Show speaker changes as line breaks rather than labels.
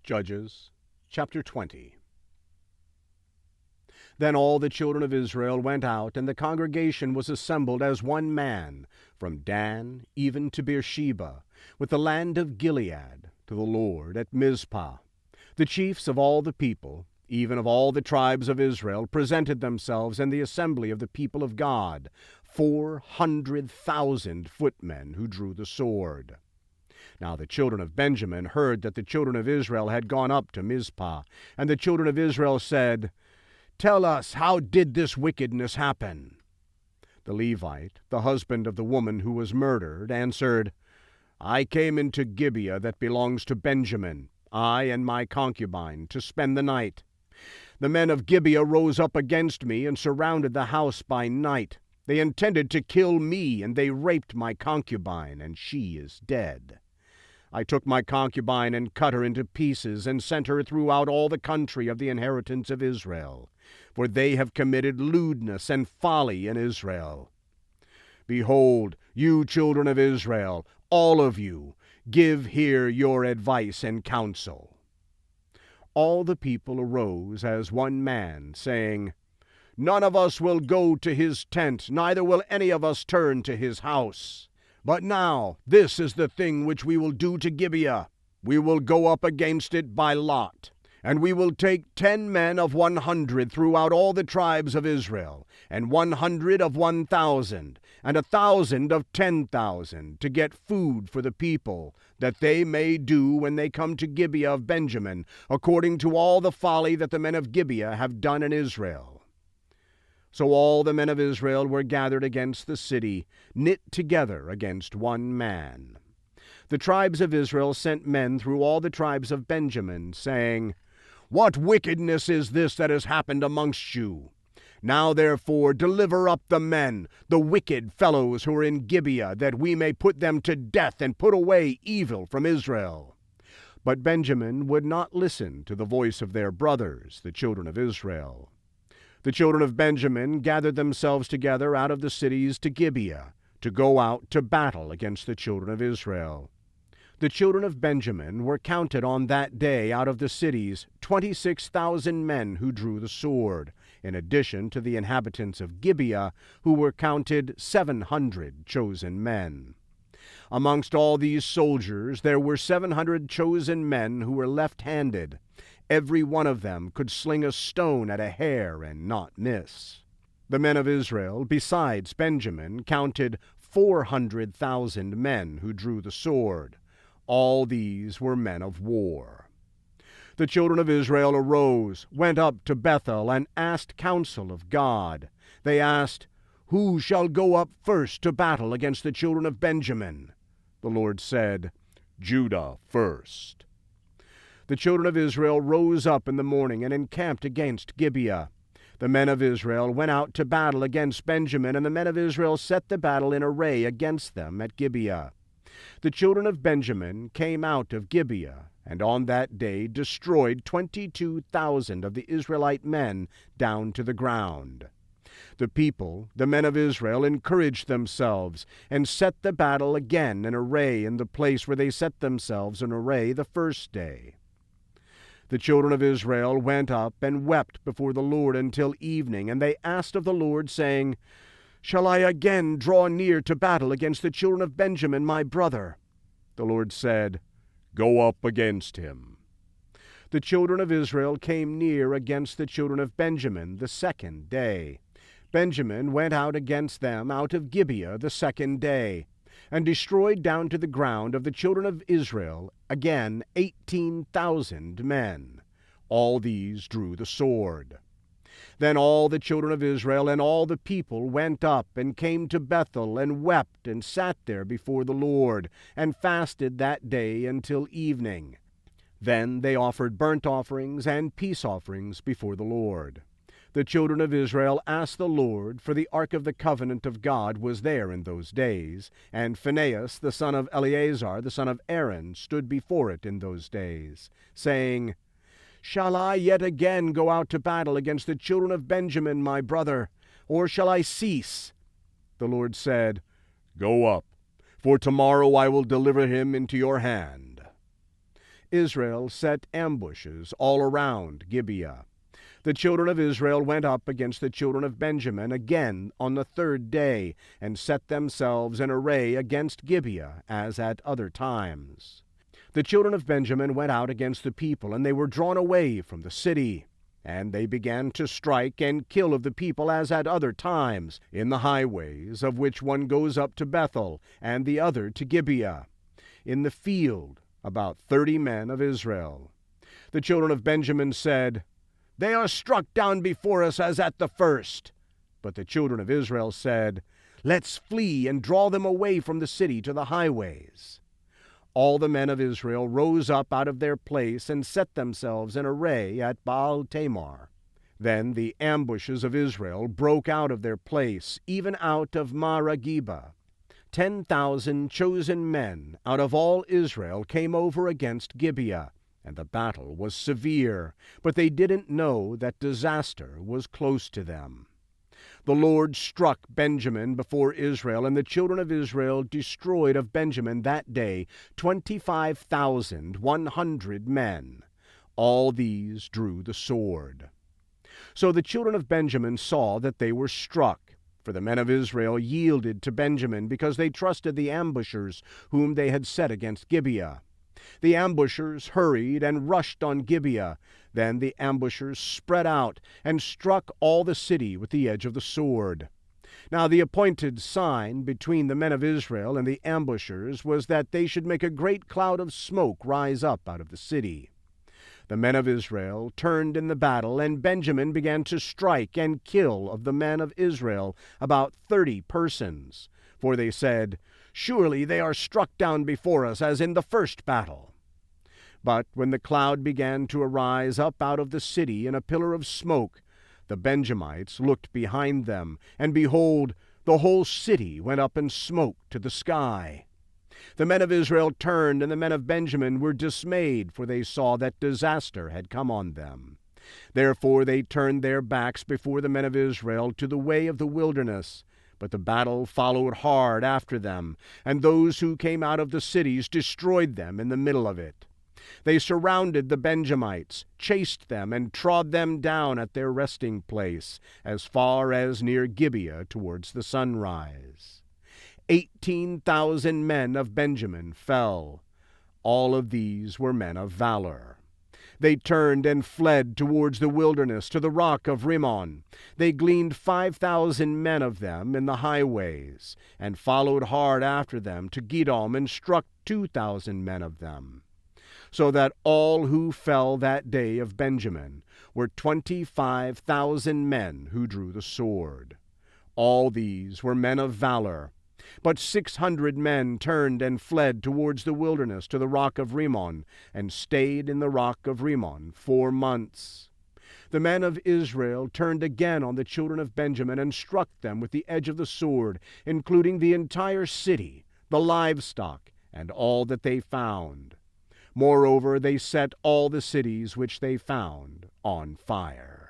Judges chapter 20. Then all the children of Israel went out, and the congregation was assembled as one man, from Dan even to Beersheba, with the land of Gilead, to the Lord at Mizpah. The chiefs of all the people, even of all the tribes of Israel, presented themselves in the assembly of the people of God, 400,000 footmen who drew the sword. Now the children of Benjamin heard that the children of Israel had gone up to Mizpah, and the children of Israel said, "Tell us, how did this wickedness happen?" The Levite, the husband of the woman who was murdered, answered, "I came into Gibeah that belongs to Benjamin, I and my concubine, to spend the night. The men of Gibeah rose up against me and surrounded the house by night. They intended to kill me, and they raped my concubine, and she is dead. I took my concubine and cut her into pieces and sent her throughout all the country of the inheritance of Israel, for they have committed lewdness and folly in Israel. Behold, you children of Israel, all of you, give here your advice and counsel." All the people arose as one man, saying, "None of us will go to his tent, neither will any of us turn to his house. But now this is the thing which we will do to Gibeah. We will go up against it by lot. And we will take 10 men of 100 throughout all the tribes of Israel, and 100 of 1,000, and 1,000 of 10,000, to get food for the people, that they may do when they come to Gibeah of Benjamin, according to all the folly that the men of Gibeah have done in Israel." So all the men of Israel were gathered against the city, knit together against one man. The tribes of Israel sent men through all the tribes of Benjamin, saying, "What wickedness is this that has happened amongst you? Now therefore deliver up the men, the wicked fellows who are in Gibeah, that we may put them to death and put away evil from Israel." But Benjamin would not listen to the voice of their brothers, the children of Israel. The children of Benjamin gathered themselves together out of the cities to Gibeah, to go out to battle against the children of Israel. The children of Benjamin were counted on that day out of the cities 26,000 men who drew the sword, in addition to the inhabitants of Gibeah, who were counted 700 chosen men. Amongst all these soldiers there were 700 chosen men who were left-handed. Every one of them could sling a stone at a hair and not miss. The men of Israel, besides Benjamin, counted 400,000 men who drew the sword. All these were men of war. The children of Israel arose, went up to Bethel, and asked counsel of God. They asked, "Who shall go up first to battle against the children of Benjamin?" The Lord said, "Judah first." The children of Israel rose up in the morning and encamped against Gibeah. The men of Israel went out to battle against Benjamin, and the men of Israel set the battle in array against them at Gibeah. The children of Benjamin came out of Gibeah, and on that day destroyed 22,000 of the Israelite men down to the ground. The people, the men of Israel, encouraged themselves, and set the battle again in array in the place where they set themselves in array the first day. The children of Israel went up and wept before the Lord until evening, and they asked of the Lord, saying, "Shall I again draw near to battle against the children of Benjamin my brother?" The Lord said, "Go up against him." The children of Israel came near against the children of Benjamin the second day. Benjamin went out against them out of Gibeah the second day, and destroyed down to the ground of the children of Israel again 18,000 men. All these drew the sword. Then all the children of Israel and all the people went up and came to Bethel and wept and sat there before the Lord, and fasted that day until evening. Then they offered burnt offerings and peace offerings before the Lord. The children of Israel asked the Lord, for the ark of the covenant of God was there in those days, and Phinehas the son of Eleazar the son of Aaron stood before it in those days, saying, "Shall I yet again go out to battle against the children of Benjamin my brother, or shall I cease?" The Lord said, "Go up, for tomorrow I will deliver him into your hand." Israel set ambushes all around Gibeah. The children of Israel went up against the children of Benjamin again on the third day, and set themselves in array against Gibeah, as at other times. The children of Benjamin went out against the people, and they were drawn away from the city. And they began to strike and kill of the people as at other times, in the highways, of which one goes up to Bethel, and the other to Gibeah. In the field, about 30 men of Israel. The children of Benjamin said, "They are struck down before us as at the first." But the children of Israel said, "Let's flee and draw them away from the city to the highways." All the men of Israel rose up out of their place and set themselves in array at Baal Tamar. Then the ambushes of Israel broke out of their place, even out of Marageba. 10,000 chosen men out of all Israel came over against Gibeah, and the battle was severe, but they didn't know that disaster was close to them. The Lord struck Benjamin before Israel, and the children of Israel destroyed of Benjamin that day 25,100 men. All these drew the sword. So the children of Benjamin saw that they were struck, for the men of Israel yielded to Benjamin, because they trusted the ambushers whom they had set against Gibeah. The ambushers hurried and rushed on Gibeah. Then the ambushers spread out and struck all the city with the edge of the sword. Now the appointed sign between the men of Israel and the ambushers was that they should make a great cloud of smoke rise up out of the city. The men of Israel turned in the battle, and Benjamin began to strike and kill of the men of Israel about 30 persons. For they said, "Surely they are struck down before us as in the first battle." But when the cloud began to arise up out of the city in a pillar of smoke, the Benjamites looked behind them, and behold, the whole city went up in smoke to the sky. The men of Israel turned, and the men of Benjamin were dismayed, for they saw that disaster had come on them. Therefore they turned their backs before the men of Israel to the way of the wilderness. But the battle followed hard after them, and those who came out of the cities destroyed them in the middle of it. They surrounded the Benjamites, chased them, and trod them down at their resting place, as far as near Gibeah towards the sunrise. 18,000 men of Benjamin fell. All of these were men of valor. They turned and fled towards the wilderness, to the rock of Rimmon. They gleaned 5,000 men of them in the highways, and followed hard after them to Gidom, and struck 2,000 men of them. So that all who fell that day of Benjamin were 25,000 men who drew the sword. All these were men of valor. But 600 men turned and fled towards the wilderness to the rock of Rimmon, and stayed in the rock of Rimmon 4 months. The men of Israel turned again on the children of Benjamin, and struck them with the edge of the sword, including the entire city, the livestock, and all that they found. Moreover, they set all the cities which they found on fire.